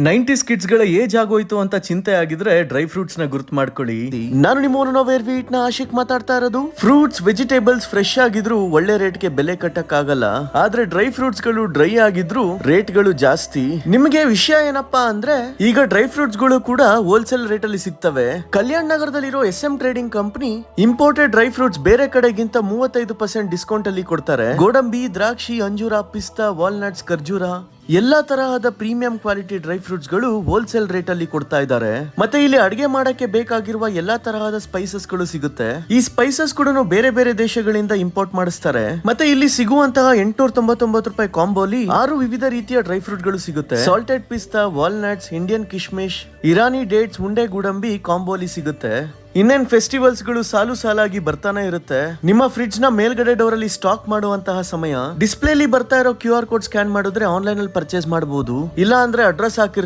90s kids ಗಳ age ಆಗೋಯ್ತು ಅಂತ ಚಿಂತೆ ಆಗಿದ್ರೆ ಡ್ರೈ ಫ್ರೂಟ್ಸ್ ನ ಗುರ್ತು ಮಾಡ್ಕೊಳ್ಳಿ. ನಾನು ನಿಮ್ಮ ವೇಟ್ ನ ಆಶಿಕ್ ಮಾತಾಡ್ತಾ ಇರೋದು. ಫ್ರೂಟ್ಸ್ ವೆಜಿಟೇಬಲ್ಸ್ ಫ್ರೆಶ್ ಆಗಿದ್ರು ಒಳ್ಳೆ ರೇಟ್ ಗೆ ಬೆಲೆ ಕಟ್ಟಕ್ ಆಗಲ್ಲ, ಆದ್ರೆ ಡ್ರೈ ಫ್ರೂಟ್ಸ್ ಗಳು ಡ್ರೈ ಆಗಿದ್ರು ರೇಟ್ ಗಳು ಜಾಸ್ತಿ. ನಿಮಗೆ ವಿಷಯ ಏನಪ್ಪಾ ಅಂದ್ರೆ ಈಗ ಡ್ರೈ ಫ್ರೂಟ್ಸ್ ಗಳು ಕೂಡ ಹೋಲ್ಸೇಲ್ ರೇಟ್ ಅಲ್ಲಿ ಸಿಗ್ತವೆ. ಕಲ್ಯಾಣ್ ನಗರದಲ್ಲಿರೋ SM trading company imported dry fruits ಬೇರೆ ಕಡೆಗಿಂತ 35% ಡಿಸ್ಕೌಂಟ್ ಅಲ್ಲಿ ಕೊಡ್ತಾರೆ. ಗೋಡಂಬಿ, ದ್ರಾಕ್ಷಿ, ಅಂಜೂರ, ಪಿಸ್ತಾ, ವಾಲ್ನಟ್ಸ್, ಖರ್ಜೂರ ಎಲ್ಲಾ ತರಹದ ಪ್ರೀಮಿಯಂ ಕ್ವಾಲಿಟಿ ಡ್ರೈ ಫ್ರೂಟ್ಸ್ ಗಳು ಹೋಲ್ಸೇಲ್ ರೇಟ್ ಅಲ್ಲಿ ಕೊಡ್ತಾ ಇದ್ದಾರೆ. ಮತ್ತೆ ಇಲ್ಲಿ ಅಡಿಗೆ ಮಾಡಕ್ಕೆ ಬೇಕಾಗಿರುವ ಎಲ್ಲಾ ತರಹದ ಸ್ಪೈಸಸ್ ಗಳು ಸಿಗುತ್ತೆ. ಈ ಸ್ಪೈಸಸ್ ಕೂಡ ಬೇರೆ ಬೇರೆ ದೇಶಗಳಿಂದ ಇಂಪೋರ್ಟ್ ಮಾಡಿಸ್ತಾರೆ. ಮತ್ತೆ ಇಲ್ಲಿ ಸಿಗುವಂತಹ 899 ರೂಪಾಯಿ ಕಾಂಬೋಲಿ 6 ವಿವಿಧ ರೀತಿಯ ಡ್ರೈ ಫ್ರೂಟ್ ಗಳು ಸಿಗುತ್ತೆ. ಸಾಲ್ಟೆಡ್ ಪಿಸ್ತಾ, ವಾಲ್ನಟ್ಸ್, ಇಂಡಿಯನ್ ಕಿಶ್ಮಿಶ್, ಇರಾನಿ ಡೇಟ್ಸ್, ಉಂಡೆ ಗೋಡಂಬಿ ಕಾಂಬೋಲಿ ಸಿಗುತ್ತೆ. ಇನ್ನೇನ್ ಫೆಸ್ಟಿವಲ್ಸ್ ಗಳು ಸಾಲು ಸಾಲಾಗಿ ಬರ್ತಾನೆ ಇರುತ್ತೆ. ನಿಮ್ಮ ಫ್ರಿಡ್ಜ್ ನ ಮೇಲ್ಗಡೆ ಡೋರ್ ಅಲ್ಲಿ ಸ್ಟಾಕ್ ಮಾಡುವಂತಹ ಸಮಯ ಡಿಸ್ಪ್ಲೇಲಿ ಬರ್ತಾ ಇರೋ QR ಕೋಡ್ ಸ್ಕ್ಯಾನ್ ಮಾಡಿದ್ರೆ ಆನ್ಲೈನ್ ಅಲ್ಲಿ ಪರ್ಚೇಸ್ ಮಾಡಬಹುದು. ಇಲ್ಲ ಅಂದ್ರೆ ಅಡ್ರೆಸ್ ಹಾಕಿರ್ತಾರೆ.